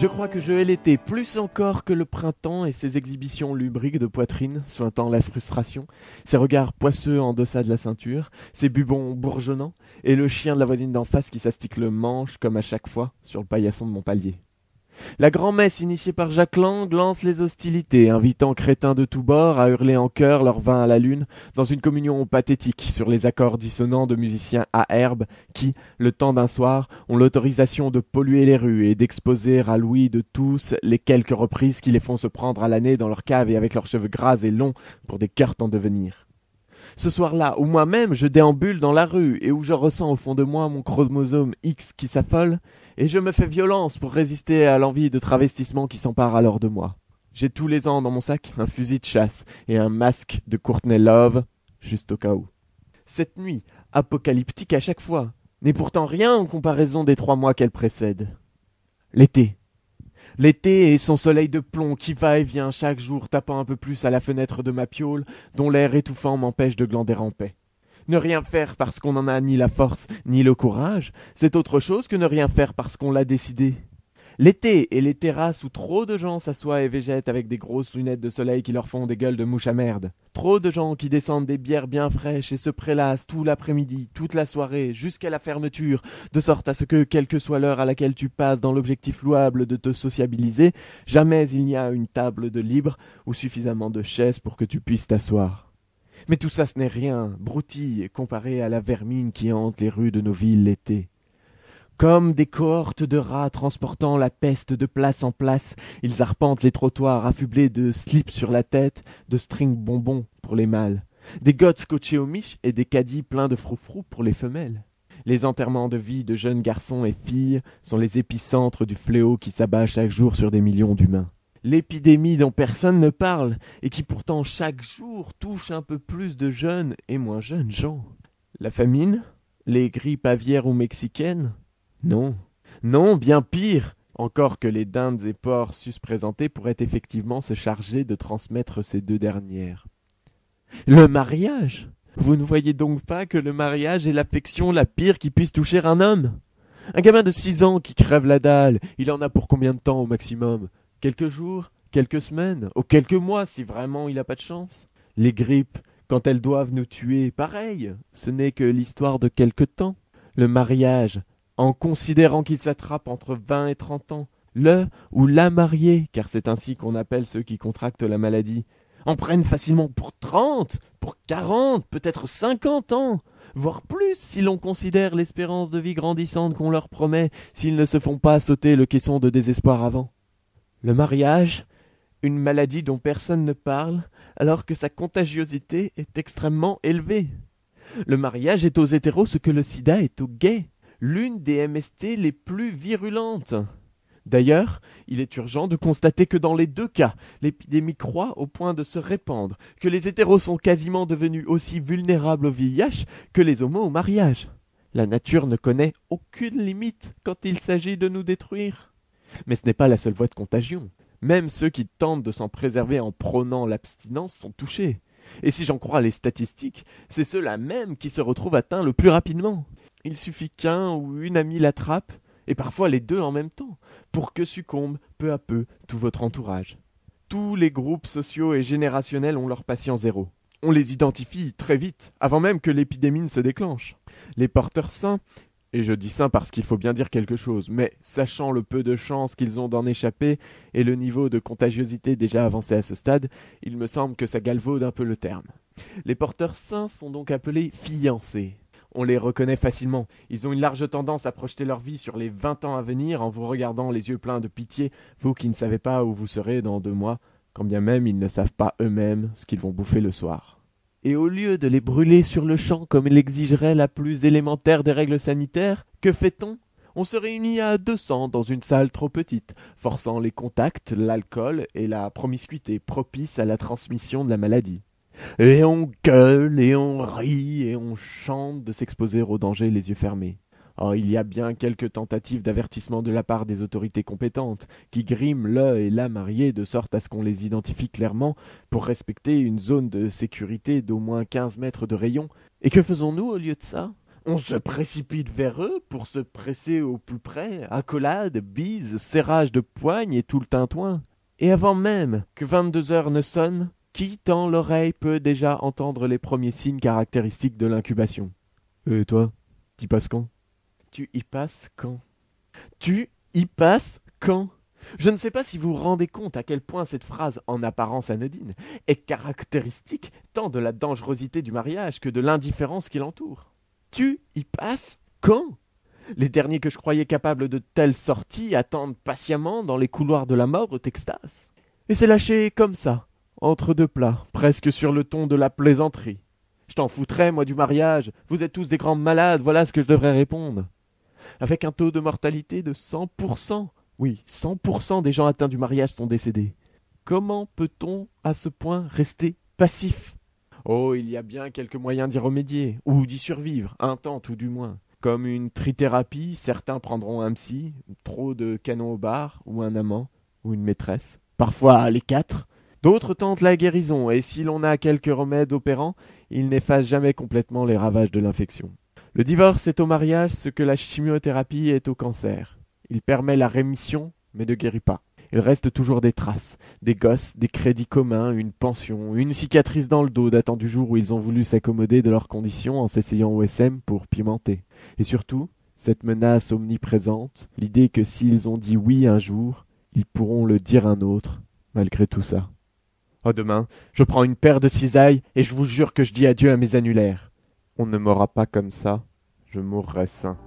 Je crois que je hais l'été plus encore que le printemps et ses exhibitions lubriques de poitrine, sointant la frustration, ses regards poisseux en deçà de la ceinture, ses bubons bourgeonnants, et le chien de la voisine d'en face qui s'astique le manche, comme à chaque fois, sur le paillasson de mon palier. La grand-messe initiée par Jacques Lang lance les hostilités, invitant crétins de tous bords à hurler en chœur leur vin à la lune, dans une communion pathétique sur les accords dissonants de musiciens à herbe qui, le temps d'un soir, ont l'autorisation de polluer les rues et d'exposer à l'ouïe de tous les quelques reprises qui les font se prendre à l'année dans leur cave et avec leurs cheveux gras et longs pour des cœurs en devenir. Ce soir-là, où moi-même je déambule dans la rue et où je ressens au fond de moi mon chromosome X qui s'affole, et je me fais violence pour résister à l'envie de travestissement qui s'empare alors de moi. J'ai tous les ans dans mon sac un fusil de chasse et un masque de Courtney Love, juste au cas où. Cette nuit, apocalyptique à chaque fois, n'est pourtant rien en comparaison des 3 mois qu'elle précède. L'été. L'été et son soleil de plomb qui va et vient chaque jour tapant un peu plus à la fenêtre de ma piaule, dont l'air étouffant m'empêche de glander en paix. Ne rien faire parce qu'on n'en a ni la force ni le courage, c'est autre chose que ne rien faire parce qu'on l'a décidé. L'été et les terrasses où trop de gens s'assoient et végètent avec des grosses lunettes de soleil qui leur font des gueules de mouches à merde. Trop de gens qui descendent des bières bien fraîches et se prélassent tout l'après-midi, toute la soirée, jusqu'à la fermeture, de sorte à ce que, quelle que soit l'heure à laquelle tu passes dans l'objectif louable de te sociabiliser, jamais il n'y a une table de libre ou suffisamment de chaises pour que tu puisses t'asseoir. Mais tout ça ce n'est rien, broutille, comparé à la vermine qui hante les rues de nos villes l'été. Comme des cohortes de rats transportant la peste de place en place, ils arpentent les trottoirs affublés de slips sur la tête, de strings bonbons pour les mâles, des gottes scotchés aux miches et des caddies pleins de froufrous pour les femelles. Les enterrements de vie de jeunes garçons et filles sont les épicentres du fléau qui s'abat chaque jour sur des millions d'humains. L'épidémie dont personne ne parle et qui pourtant chaque jour touche un peu plus de jeunes et moins jeunes gens. La famine? Les grippes aviaires ou mexicaines? Non. Non, bien pire. Encore que les dindes et porcs sus-présentés pourraient effectivement se charger de transmettre ces 2 dernières. Le mariage? Vous ne voyez donc pas que le mariage est l'affection la pire qui puisse toucher un homme? Un gamin de 6 ans qui crève la dalle, il en a pour combien de temps au maximum? Quelques jours, quelques semaines, ou quelques mois si vraiment il n'a pas de chance. Les grippes, quand elles doivent nous tuer, pareil, ce n'est que l'histoire de quelque temps. Le mariage, en considérant qu'il s'attrape entre 20 et 30 ans, le ou la mariée, car c'est ainsi qu'on appelle ceux qui contractent la maladie, en prennent facilement pour 30, pour 40, peut-être 50 ans, voire plus si l'on considère l'espérance de vie grandissante qu'on leur promet s'ils ne se font pas sauter le caisson de désespoir avant. Le mariage, une maladie dont personne ne parle, alors que sa contagiosité est extrêmement élevée. Le mariage est aux hétéros ce que le sida est aux gays, l'une des MST les plus virulentes. D'ailleurs, il est urgent de constater que dans les 2 cas, l'épidémie croît au point de se répandre, que les hétéros sont quasiment devenus aussi vulnérables au VIH que les homos au mariage. La nature ne connaît aucune limite quand il s'agit de nous détruire. Mais ce n'est pas la seule voie de contagion. Même ceux qui tentent de s'en préserver en prônant l'abstinence sont touchés. Et si j'en crois les statistiques, c'est ceux-là même qui se retrouvent atteints le plus rapidement. Il suffit qu'un ou une amie l'attrape, et parfois les 2 en même temps, pour que succombe peu à peu tout votre entourage. Tous les groupes sociaux et générationnels ont leur patient zéro. On les identifie très vite, avant même que l'épidémie ne se déclenche. Les porteurs sains, et je dis ça parce qu'il faut bien dire quelque chose, mais sachant le peu de chances qu'ils ont d'en échapper et le niveau de contagiosité déjà avancé à ce stade, il me semble que ça galvaude un peu le terme. Les porteurs sains sont donc appelés fiancés. On les reconnaît facilement. Ils ont une large tendance à projeter leur vie sur les 20 ans à venir en vous regardant les yeux pleins de pitié, vous qui ne savez pas où vous serez dans 2 mois, quand bien même ils ne savent pas eux-mêmes ce qu'ils vont bouffer le soir. Et au lieu de les brûler sur le champ comme l'exigerait la plus élémentaire des règles sanitaires, que fait-on? On se réunit à 200 dans une salle trop petite, forçant les contacts, l'alcool et la promiscuité propice à la transmission de la maladie. Et on gueule, et on rit, et on chante de s'exposer au danger les yeux fermés. Or, il y a bien quelques tentatives d'avertissement de la part des autorités compétentes, qui griment le et la mariée de sorte à ce qu'on les identifie clairement pour respecter une zone de sécurité d'au moins 15 mètres de rayon. Et que faisons-nous au lieu de ça? On se précipite vers eux pour se presser au plus près, accolades, bises, serrage de poigne et tout le tintouin. Et avant même que 22 heures ne sonnent, qui tend l'oreille peut déjà entendre les premiers signes caractéristiques de l'incubation. Et toi, t'y passes quand? Tu y passes quand? Tu y passes quand? Je ne sais pas si vous vous rendez compte à quel point cette phrase, en apparence anodine, est caractéristique tant de la dangerosité du mariage que de l'indifférence qui l'entoure. Tu y passes quand? Les derniers que je croyais capables de telles sorties attendent patiemment dans les couloirs de la mort au Texas. Et c'est lâché comme ça, entre deux plats, presque sur le ton de la plaisanterie. Je t'en foutrais, moi, du mariage. Vous êtes tous des grands malades, voilà ce que je devrais répondre. Avec un taux de mortalité de 100%. Oui, 100% des gens atteints du mariage sont décédés. Comment peut-on, à ce point, rester passif? Oh, il y a bien quelques moyens d'y remédier, ou d'y survivre, un temps tout du moins. Comme une trithérapie, certains prendront un psy, trop de canons au bar, ou un amant, ou une maîtresse. Parfois les quatre. D'autres tentent la guérison, et si l'on a quelques remèdes opérants, ils n'effacent jamais complètement les ravages de l'infection. Le divorce est au mariage ce que la chimiothérapie est au cancer. Il permet la rémission, mais ne guérit pas. Il reste toujours des traces, des gosses, des crédits communs, une pension, une cicatrice dans le dos datant du jour où ils ont voulu s'accommoder de leurs conditions en s'essayant au SM pour pimenter. Et surtout, cette menace omniprésente, l'idée que s'ils ont dit oui un jour, ils pourront le dire un autre, malgré tout ça. Oh, demain, je prends une paire de cisailles et je vous jure que je dis adieu à mes annulaires. On ne m'aura pas comme ça, je mourrai sain.